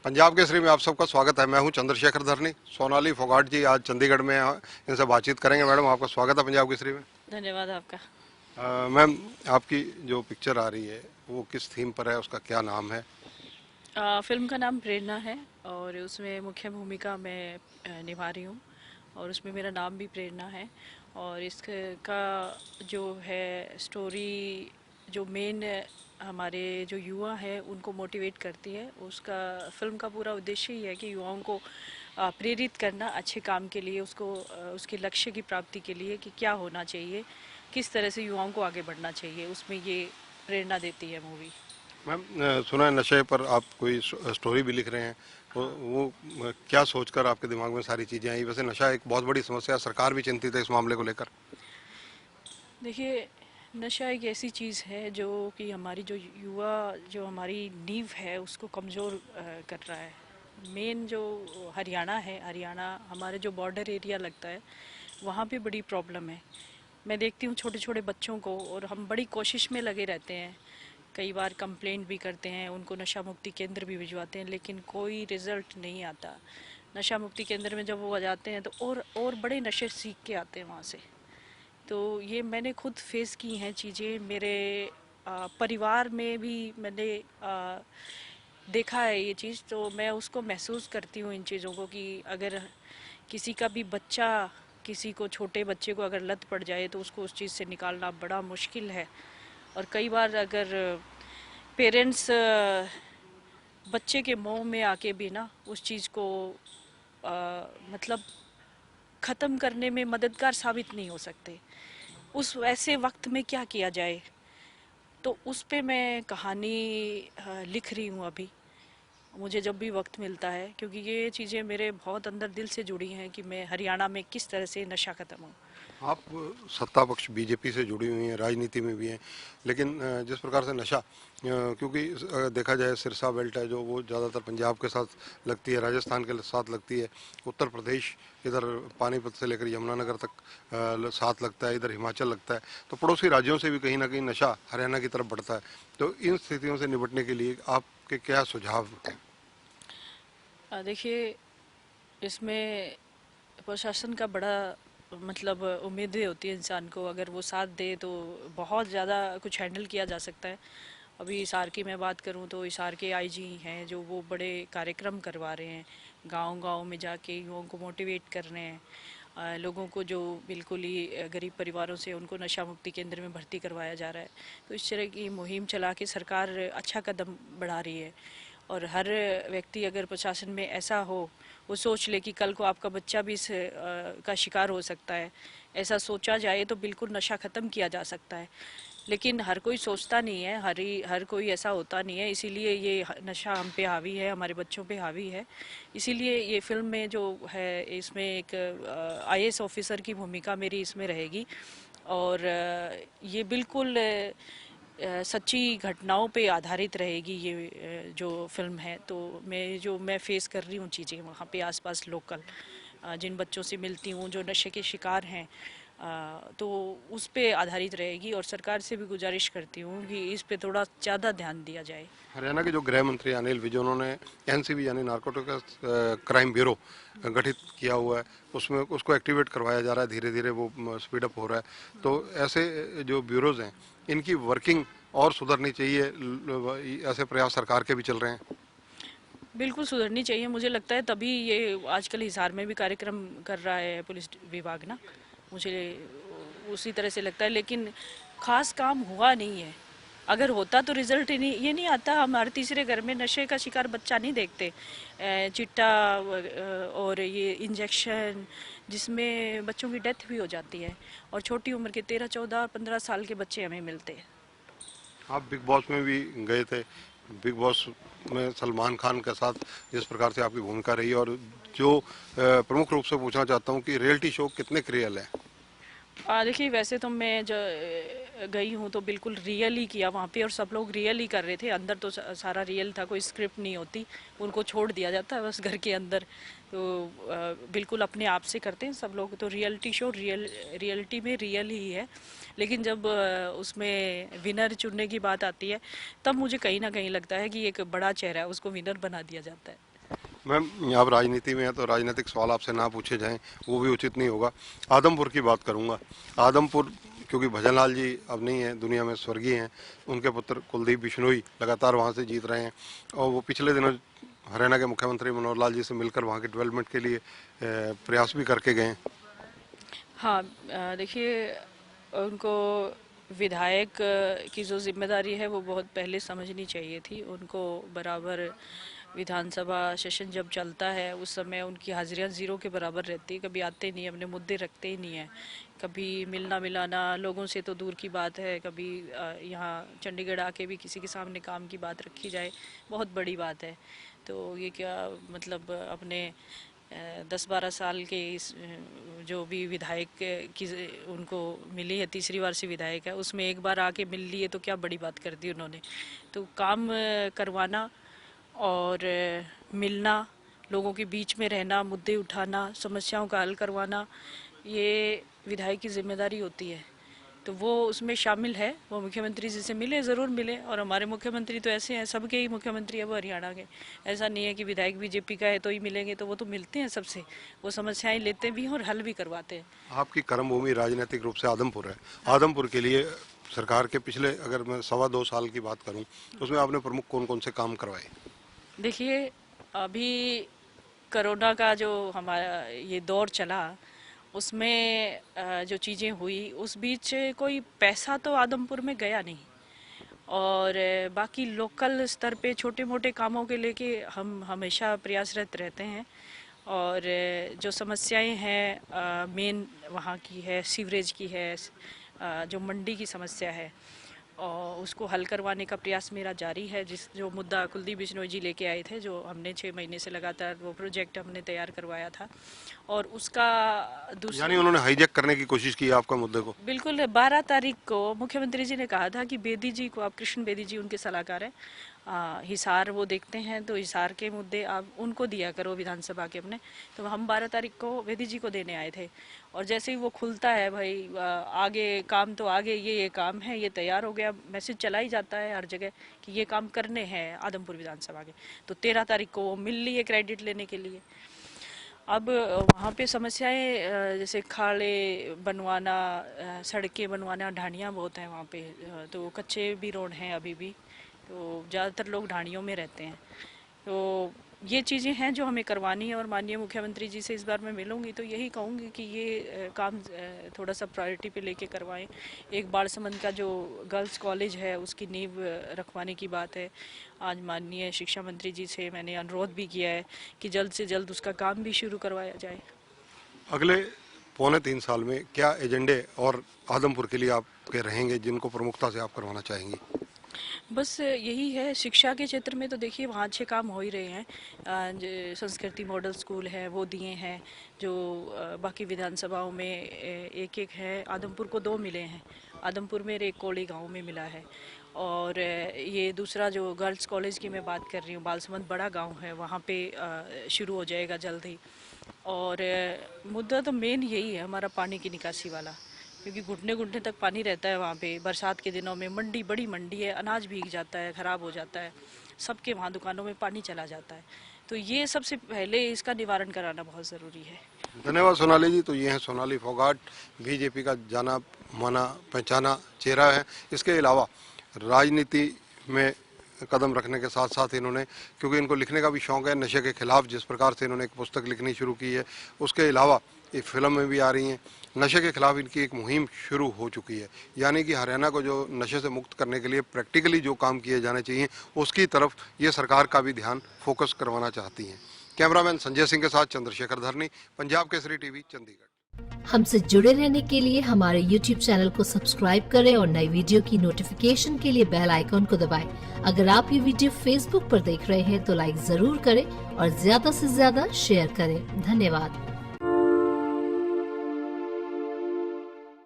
पंजाब केसरी में आप सबका स्वागत है। मैं हूं चंद्रशेखर धरनी। सोनाली फोगाट जी आज चंडीगढ़ में हैं, इनसे बातचीत करेंगे। मैडम, आपका स्वागत है पंजाब केसरी में। धन्यवाद आपका। मैम, आपकी जो पिक्चर आ रही है वो किस थीम पर है, उसका क्या नाम है? फिल्म का नाम प्रेरणा है और उसमें मुख्य भूमिका मैं निभा रही हूँ और उसमें मेरा नाम भी प्रेरणा है। और इसका जो है स्टोरी, जो मेन हमारे जो युवा है उनको मोटिवेट करती है। उसका फिल्म का पूरा उद्देश्य ही है कि युवाओं को प्रेरित करना अच्छे काम के लिए, उसको उसके लक्ष्य की प्राप्ति के लिए कि क्या होना चाहिए, किस तरह से युवाओं को आगे बढ़ना चाहिए, उसमें ये प्रेरणा देती है मूवी। मैम, सुना है नशे पर आप कोई स्टोरी भी लिख रहे हैं। वो क्या सोचकर आपके दिमाग में सारी चीज़ें आई? वैसे नशा एक बहुत बड़ी समस्या है, सरकार भी चिंतित है इस मामले को लेकर। देखिए, नशा एक ऐसी चीज़ है जो कि हमारी जो युवा, जो हमारी नींव है उसको कमज़ोर कर रहा है। मेन जो हरियाणा है, हरियाणा हमारे जो बॉर्डर एरिया लगता है, वहाँ पे बड़ी प्रॉब्लम है। मैं देखती हूँ छोटे छोटे बच्चों को, और हम बड़ी कोशिश में लगे रहते हैं। कई बार कंप्लेंट भी करते हैं, उनको नशा मुक्ति केंद्र भी भिजवाते हैं, लेकिन कोई रिज़ल्ट नहीं आता। नशा मुक्ति केंद्र में जब वो आ जाते हैं तो और बड़े नशे सीख के आते हैं वहाँ से। तो ये मैंने खुद फेस की हैं चीज़ें। मेरे परिवार में भी मैंने देखा है ये चीज़, तो मैं उसको महसूस करती हूँ इन चीज़ों को कि अगर किसी का भी बच्चा, किसी को, छोटे बच्चे को अगर लत पड़ जाए तो उसको उस चीज़ से निकालना बड़ा मुश्किल है। और कई बार अगर पेरेंट्स बच्चे के मोह में आके भी ना उस चीज़ को मतलब ख़त्म करने में मददगार साबित नहीं हो सकते, उस वैसे वक्त में क्या किया जाए, तो उस पे मैं कहानी लिख रही हूँ अभी। मुझे जब भी वक्त मिलता है, क्योंकि ये चीज़ें मेरे बहुत अंदर दिल से जुड़ी हैं कि मैं हरियाणा में किस तरह से नशा ख़त्म हो। आप सत्ता पक्ष बीजेपी से जुड़ी हुई हैं, राजनीति में भी हैं, लेकिन जिस प्रकार से नशा, क्योंकि देखा जाए सिरसा बेल्ट है जो वो ज़्यादातर पंजाब के साथ लगती है, राजस्थान के साथ लगती है, उत्तर प्रदेश इधर पानीपत से लेकर यमुनानगर तक साथ लगता है, इधर हिमाचल लगता है, तो पड़ोसी राज्यों से भी कहीं ना कहीं नशा हरियाणा की तरफ बढ़ता है। तो इन स्थितियों से निपटने के लिए आपके क्या सुझाव हैं? देखिए, इसमें प्रशासन का बड़ा मतलब उम्मीदें होती है इंसान को, अगर वो साथ दे तो बहुत ज़्यादा कुछ हैंडल किया जा सकता है। अभी हिसार की मैं बात करूं तो हिसार के आईजी हैं जो वो बड़े कार्यक्रम करवा रहे हैं, गांव-गांव में जाके युवाओं को मोटिवेट कर रहे हैं। लोगों को जो बिल्कुल ही गरीब परिवारों से, उनको नशा मुक्ति केंद्र में भर्ती करवाया जा रहा है। तो इस तरह की मुहिम चला के सरकार अच्छा कदम बढ़ा रही है। और हर व्यक्ति अगर प्रशासन में ऐसा हो, वो सोच ले कि कल को आपका बच्चा भी इस का शिकार हो सकता है, ऐसा सोचा जाए तो बिल्कुल नशा ख़त्म किया जा सकता है। लेकिन हर कोई सोचता नहीं है, हर कोई ऐसा होता नहीं है, इसीलिए ये नशा हम पे हावी है, हमारे बच्चों पे हावी है। इसीलिए ये फिल्म में जो है, इसमें एक आईएएस ऑफिसर की भूमिका मेरी इसमें रहेगी। और ये बिल्कुल सच्ची घटनाओं पे आधारित रहेगी ये जो फिल्म है। तो मैं फेस कर रही हूँ चीज़ें वहाँ पे आसपास लोकल, जिन बच्चों से मिलती हूँ जो नशे के शिकार हैं, तो उस पे आधारित रहेगी। और सरकार से भी गुजारिश करती हूँ कि इस पे थोड़ा ज़्यादा ध्यान दिया जाए। हरियाणा के जो गृह मंत्री अनिल विज, उन्होंने एनसीबी यानी नारकोटिक्स क्राइम ब्यूरो गठित किया हुआ है, उसमें उसको एक्टिवेट करवाया जा रहा है, धीरे धीरे वो स्पीड अप हो रहा है। तो ऐसे जो ब्यूरोज हैं, इनकी वर्किंग और सुधरनी चाहिए। ऐसे प्रयास सरकार के भी चल रहे हैं। बिल्कुल सुधरनी चाहिए, मुझे लगता है तभी ये आजकल हिसार में भी कार्यक्रम कर रहा है पुलिस विभाग ना, मुझे उसी तरह से लगता है। लेकिन खास काम हुआ नहीं है। अगर होता तो रिजल्ट ही नहीं, ये नहीं आता। हम हर तीसरे घर में नशे का शिकार बच्चा नहीं देखते। चिट्टा और ये इंजेक्शन, जिसमें बच्चों की डेथ भी हो जाती है, और छोटी उम्र के 13, 14, 15 साल के बच्चे हमें मिलते हैं। आप बिग बॉस में भी गए थे। बिग बॉस में सलमान खान के साथ जिस प्रकार से आपकी भूमिका रही, और जो प्रमुख रूप से पूछना चाहता हूँ कि रियलिटी शो कितने रियल है? देखिए, वैसे तो मैं गई हूँ तो बिल्कुल रियल ही किया वहाँ पे, और सब लोग रियल ही कर रहे थे। अंदर तो सारा रियल था, कोई स्क्रिप्ट नहीं होती, उनको छोड़ दिया जाता है बस घर के अंदर। तो बिल्कुल अपने आप से करते हैं सब लोग। तो रियलिटी शो रियलिटी में रियल ही है। लेकिन जब उसमें विनर चुनने की बात आती है, तब मुझे कहीं ना कहीं लगता है कि एक बड़ा चेहरा है, उसको विनर बना दिया जाता है। मैम, आप राजनीति में हैं तो राजनीतिक सवाल आपसे ना पूछे जाएं वो भी उचित नहीं होगा। आदमपुर की बात करूंगा। आदमपुर, क्योंकि भजनलाल जी अब नहीं है दुनिया में, स्वर्गीय हैं, उनके पुत्र कुलदीप बिश्नोई लगातार वहां से जीत रहे हैं और वो पिछले दिनों हरियाणा के मुख्यमंत्री मनोहर लाल जी से मिलकर वहां के डेवलपमेंट के लिए प्रयास भी करके गए हैं। हाँ, देखिए, उनको विधायक की जो जिम्मेदारी है वो बहुत पहले समझनी चाहिए थी। उनको बराबर विधानसभा सेशन जब चलता है उस समय उनकी हाजिरियाँ ज़ीरो के बराबर रहती है। कभी आते नहीं, अपने मुद्दे रखते ही नहीं है। कभी मिलना मिलाना लोगों से तो दूर की बात है, कभी यहाँ चंडीगढ़ आके भी किसी के सामने काम की बात रखी जाए बहुत बड़ी बात है। तो ये क्या मतलब अपने 10-12 साल के इस जो भी विधायक की उनको मिली है, तीसरी बार से विधायक है, उसमें एक बार आके मिल लिए तो क्या बड़ी बात कर दी उन्होंने। तो काम करवाना और मिलना, लोगों के बीच में रहना, मुद्दे उठाना, समस्याओं का हल करवाना, ये विधायक की जिम्मेदारी होती है। तो वो उसमें शामिल है। वो मुख्यमंत्री जी से मिले, ज़रूर मिले। और हमारे मुख्यमंत्री तो ऐसे हैं, सबके ही मुख्यमंत्री है वो हरियाणा के। ऐसा नहीं है कि विधायक बीजेपी का है तो ही मिलेंगे, तो वो तो मिलते हैं सबसे, वो समस्याएं लेते भी हैं और हल भी करवाते हैं। आपकी कर्मभूमि राजनीतिक रूप से आदमपुर है। आदमपुर के लिए सरकार के पिछले, अगर मैं 2.25 साल की बात करूं, उसमें आपने प्रमुख कौन कौन से काम करवाए? देखिए, अभी कोरोना का जो हमारा ये दौर चला उसमें जो चीज़ें हुई, उस बीच कोई पैसा तो आदमपुर में गया नहीं। और बाकी लोकल स्तर पे छोटे मोटे कामों के लेके हम हमेशा प्रयासरत रहते हैं। और जो समस्याएं हैं मेन वहाँ की है, सीवरेज की है, जो मंडी की समस्या है, और उसको हल करवाने का प्रयास मेरा जारी है। जो मुद्दा कुलदीप बिश्नोई जी लेके आए थे, जो हमने 6 महीने से लगातार वो प्रोजेक्ट हमने तैयार करवाया था, और उसका दूसरा, यानी उन्होंने हाईजैक करने की कोशिश की आपका मुद्दे को? बिल्कुल 12 तारीख को मुख्यमंत्री जी ने कहा था कि बेदी जी को, आप कृष्ण बेदी जी उनके सलाहकार हैं, हिसार वो देखते हैं, तो हिसार के मुद्दे आप उनको दिया करो विधानसभा के अपने। तो हम 12 तारीख को बेदी जी को देने आए थे। और जैसे ही वो खुलता है भाई, आगे काम तो आगे, ये काम है, ये तैयार हो गया, मैसेज चला ही जाता है हर जगह कि ये काम करने हैं आदमपुर विधानसभा के। तो 13 तारीख को वो मिल लिए क्रेडिट लेने के लिए। अब वहाँ पे समस्याएं जैसे खाड़े बनवाना, सड़कें बनवाना, ढाणियाँ बहुत हैं वहाँ पे, तो कच्चे भी रोड हैं अभी भी, तो ज़्यादातर लोग ढाणियों में रहते हैं। तो ये चीज़ें हैं जो हमें करवानी है। और माननीय मुख्यमंत्री जी से इस बार मैं मिलूंगी तो यही कहूँगी कि ये काम थोड़ा सा प्रायोरिटी पे लेके करवाएं। एक बाड़समंद का जो गर्ल्स कॉलेज है उसकी नींव रखवाने की बात है। आज माननीय शिक्षा मंत्री जी से मैंने अनुरोध भी किया है कि जल्द से जल्द उसका काम भी शुरू करवाया जाए। अगले 2.25 साल में क्या एजेंडे और आदमपुर के लिए आपके रहेंगे जिनको प्रमुखता से आप करवाना चाहेंगी? बस यही है, शिक्षा के क्षेत्र में तो देखिए वहाँ अच्छे काम हो ही रहे हैं। संस्कृति मॉडल स्कूल है वो दिए हैं, जो बाकी विधानसभाओं में एक एक है। आदमपुर को 2 मिले हैं, आदमपुर में एक कोड़ी गांव में मिला है। और ये दूसरा जो गर्ल्स कॉलेज की मैं बात कर रही हूँ, बालसमंद बड़ा गांव है, वहाँ पे शुरू हो जाएगा जल्द ही। और मुद्दा तो मेन यही है हमारा, पानी की निकासी वाला, क्योंकि घुटने घुटने तक पानी रहता है वहाँ पे। बरसात के दिनों में मंडी, बड़ी मंडी है, अनाज भीग जाता है, ख़राब हो जाता है, सबके वहाँ दुकानों में पानी चला जाता है। तो ये सबसे पहले इसका निवारण कराना बहुत ज़रूरी है। धन्यवाद सोनाली जी। तो ये हैं सोनाली फोगाट, बीजेपी का जाना माना पहचाना चेहरा है। इसके अलावा राजनीति में कदम रखने के साथ साथ इन्होंने, क्योंकि इनको लिखने का भी शौक है, नशे के खिलाफ जिस प्रकार से इन्होंने एक पुस्तक लिखनी शुरू की है, उसके अलावा ये फिल्म में भी आ रही हैं। नशे के खिलाफ इनकी एक मुहिम शुरू हो चुकी है, यानी कि हरियाणा को जो नशे से मुक्त करने के लिए प्रैक्टिकली जो काम किए जाने चाहिए उसकी तरफ ये सरकार का भी ध्यान फोकस करवाना चाहती हैं। कैमरामैन संजय सिंह के साथ चंद्रशेखर धरनी, पंजाब केसरी टीवी, चंडीगढ़। हमसे जुड़े रहने के लिए हमारे YouTube चैनल को सब्सक्राइब करें और नई वीडियो की नोटिफिकेशन के लिए बेल आइकॉन को दबाएं। अगर आप ये वीडियो Facebook पर देख रहे हैं तो लाइक जरूर करें और ज्यादा से ज्यादा शेयर करें। धन्यवाद।